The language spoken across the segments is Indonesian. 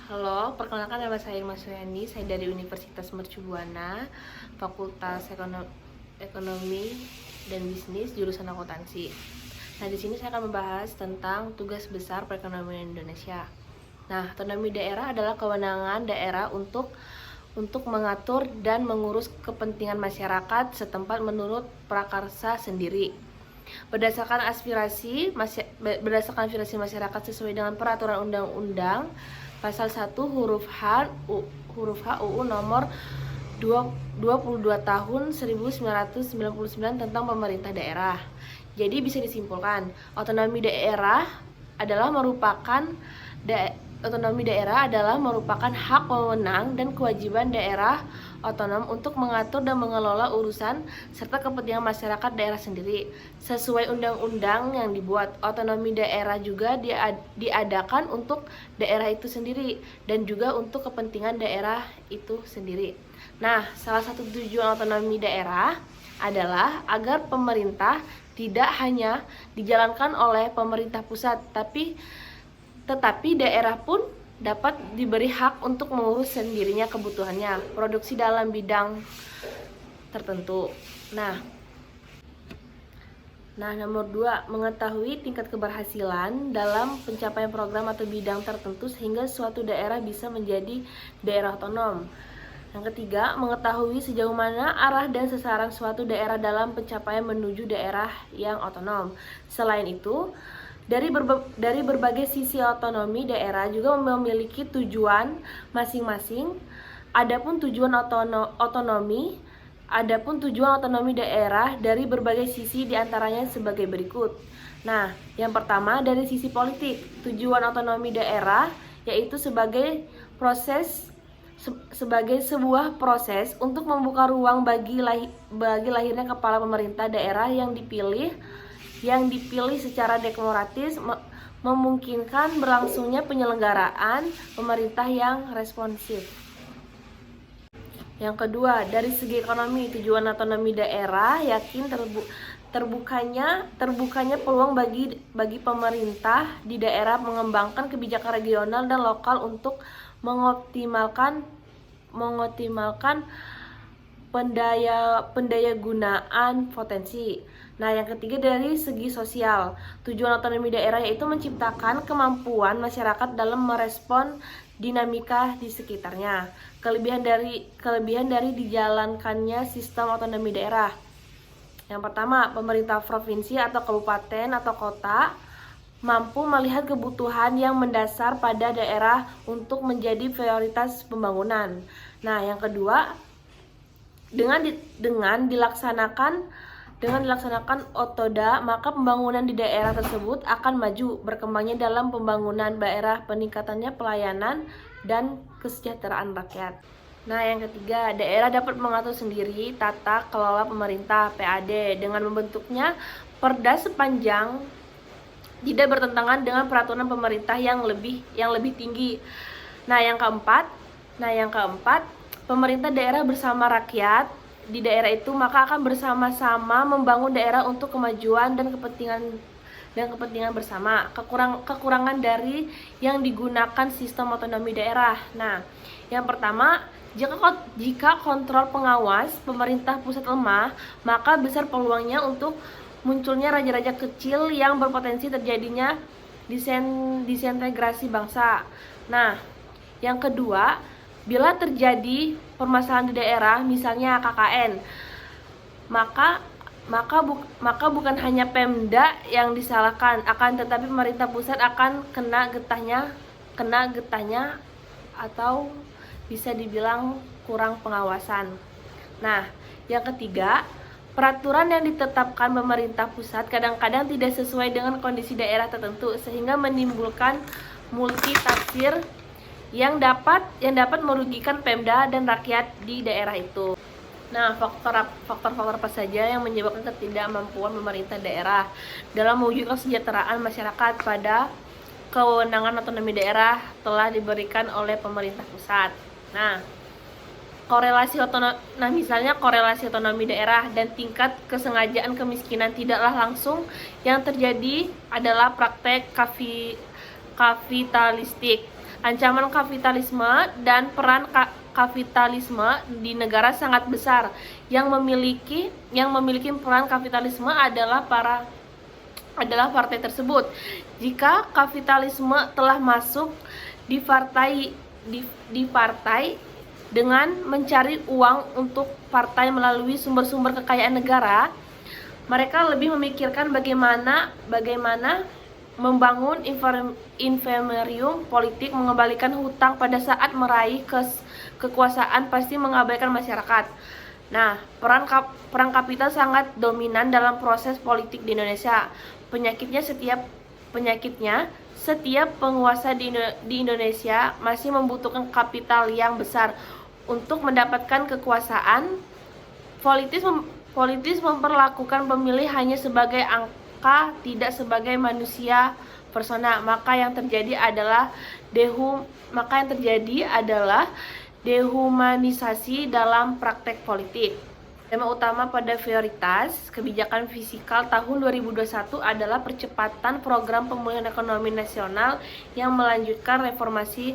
Halo, perkenalkan nama saya Irma Suyani, saya dari Universitas Mercu Buana, Fakultas Ekonomi dan Bisnis, jurusan akuntansi. Nah, di sini saya akan membahas tentang tugas besar perekonomian Indonesia. Nah, otonomi daerah adalah kewenangan daerah untuk mengatur dan mengurus kepentingan masyarakat setempat menurut prakarsa sendiri. Berdasarkan aspirasi masyarakat sesuai dengan peraturan undang-undang pasal 1 huruf H UU nomor 22 tahun 1999 tentang pemerintah daerah. Jadi bisa disimpulkan, otonomi daerah adalah merupakan hak wewenang dan kewajiban daerah otonom untuk mengatur dan mengelola urusan serta kepentingan masyarakat daerah sendiri. Sesuai undang-undang yang dibuat, otonomi daerah juga diadakan untuk daerah itu sendiri dan juga untuk kepentingan daerah itu sendiri. Nah, salah satu tujuan otonomi daerah adalah agar pemerintah tidak hanya dijalankan oleh pemerintah pusat, tetapi daerah pun dapat diberi hak untuk mengurus sendirinya kebutuhannya, produksi dalam bidang tertentu. Nah, nomor 2, mengetahui tingkat keberhasilan dalam pencapaian program atau bidang tertentu sehingga suatu daerah bisa menjadi daerah otonom. Yang ketiga, mengetahui sejauh mana arah dan sasaran suatu daerah dalam pencapaian menuju daerah yang otonom. Selain itu, dari berbagai sisi otonomi daerah juga memiliki tujuan masing-masing. Adapun tujuan otonomi daerah dari berbagai sisi diantaranya sebagai berikut. Nah, yang pertama dari sisi politik, tujuan otonomi daerah yaitu sebagai sebuah proses untuk membuka ruang bagi lahirnya kepala pemerintah daerah yang dipilih secara demokratis, memungkinkan berlangsungnya penyelenggaraan pemerintah yang responsif. Yang kedua, dari segi ekonomi, tujuan otonomi daerah yakin terbukanya peluang bagi pemerintah di daerah mengembangkan kebijakan regional dan lokal untuk mengoptimalkan pendaya gunaan potensi. Nah, yang ketiga dari segi sosial, tujuan otonomi daerah yaitu menciptakan kemampuan masyarakat dalam merespon dinamika di sekitarnya. Kelebihan dari dijalankannya sistem otonomi daerah. Yang pertama, pemerintah provinsi atau kabupaten atau kota mampu melihat kebutuhan yang mendasar pada daerah untuk menjadi prioritas pembangunan. Nah, yang kedua, dengan dilaksanakan otoda, maka pembangunan di daerah tersebut akan maju, berkembangnya dalam pembangunan daerah, peningkatannya pelayanan dan kesejahteraan rakyat. Nah, yang ketiga, daerah dapat mengatur sendiri tata kelola pemerintah (PAD) dengan membentuknya perda sepanjang tidak bertentangan dengan peraturan pemerintah yang lebih tinggi. Nah, yang keempat, pemerintah daerah bersama rakyat di daerah itu maka akan bersama-sama membangun daerah untuk kemajuan dan kepentingan bersama. Kekurangan dari yang digunakan sistem otonomi daerah. Nah, yang pertama, jika kontrol pengawas pemerintah pusat lemah, maka besar peluangnya untuk munculnya raja-raja kecil yang berpotensi terjadinya disintegrasi bangsa. Nah, yang kedua, bila terjadi permasalahan di daerah, misalnya KKN, maka bukan hanya Pemda yang disalahkan, akan tetapi pemerintah pusat akan kena getahnya atau bisa dibilang kurang pengawasan. Nah, yang ketiga, peraturan yang ditetapkan pemerintah pusat kadang-kadang tidak sesuai dengan kondisi daerah tertentu sehingga menimbulkan multitafsir yang dapat merugikan Pemda dan rakyat di daerah itu. Nah, faktor-faktor apa saja yang menyebabkan ketidakmampuan pemerintah daerah dalam mewujudkan kesejahteraan masyarakat pada kewenangan otonomi daerah telah diberikan oleh pemerintah pusat. Nah, misalnya korelasi otonomi daerah dan tingkat kesengajaan kemiskinan tidaklah langsung. Yang terjadi adalah praktek kapitalistik Ancaman kapitalisme dan peran kapitalisme di negara sangat besar. Yang memiliki peran kapitalisme adalah partai tersebut. Jika kapitalisme telah masuk di partai dengan mencari uang untuk partai melalui sumber-sumber kekayaan negara, mereka lebih memikirkan bagaimana membangun inferium politik, mengembalikan hutang pada saat meraih kekuasaan, pasti mengabaikan masyarakat. Nah, peran kapital sangat dominan dalam proses politik di Indonesia. Penyakitnya setiap penguasa di Indonesia masih membutuhkan kapital yang besar untuk mendapatkan kekuasaan. Politis memperlakukan pemilih hanya sebagai angka, tidak sebagai manusia persona. Maka yang terjadi adalah dehumanisasi dalam praktek politik. Tema utama pada prioritas kebijakan fiskal tahun 2021 adalah percepatan program pemulihan ekonomi nasional yang melanjutkan reformasi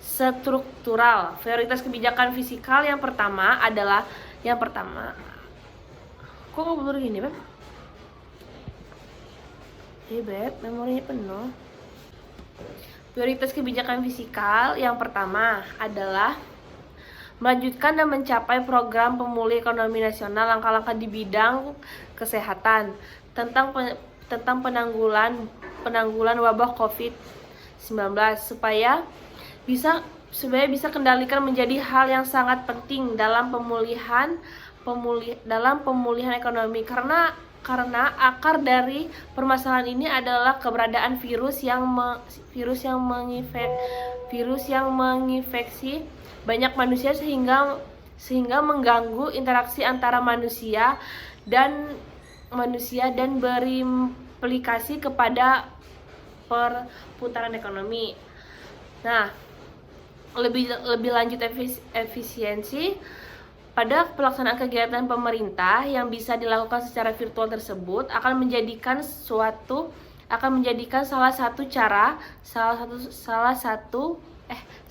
struktural. Prioritas kebijakan fiskal yang pertama, kok baru gini, Beb? Beb, memorinya penuh. Prioritas kebijakan fiskal yang pertama adalah melanjutkan dan mencapai program pemulihan ekonomi nasional, langkah-langkah di bidang kesehatan, tentang penanggulan wabah COVID-19 supaya bisa kendalikan menjadi hal yang sangat penting dalam pemulihan ekonomi, karena akar dari permasalahan ini adalah keberadaan virus yang menginfeksi banyak manusia sehingga mengganggu interaksi antara manusia dan berimplikasi kepada perputaran ekonomi. Nah, lebih lanjut efisiensi pada pelaksanaan kegiatan pemerintah yang bisa dilakukan secara virtual tersebut akan menjadikan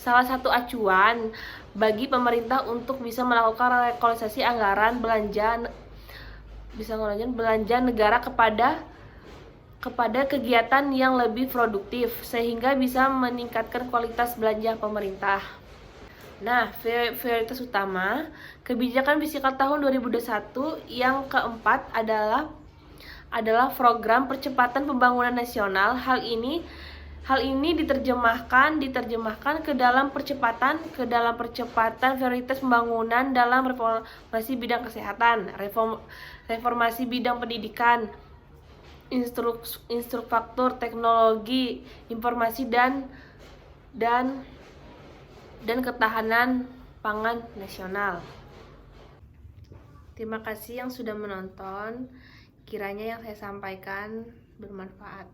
salah satu acuan bagi pemerintah untuk bisa melakukan relokalisasi anggaran belanja negara kepada kegiatan yang lebih produktif, sehingga bisa meningkatkan kualitas belanja pemerintah. Nah, prioritas utama kebijakan fiskal tahun 2021 yang keempat adalah program percepatan pembangunan nasional. Hal ini diterjemahkan ke dalam percepatan prioritas pembangunan dalam reformasi bidang kesehatan, reformasi bidang pendidikan, infrastruktur, teknologi, informasi dan ketahanan pangan nasional. Terima kasih yang sudah menonton. Kiranya yang saya sampaikan bermanfaat.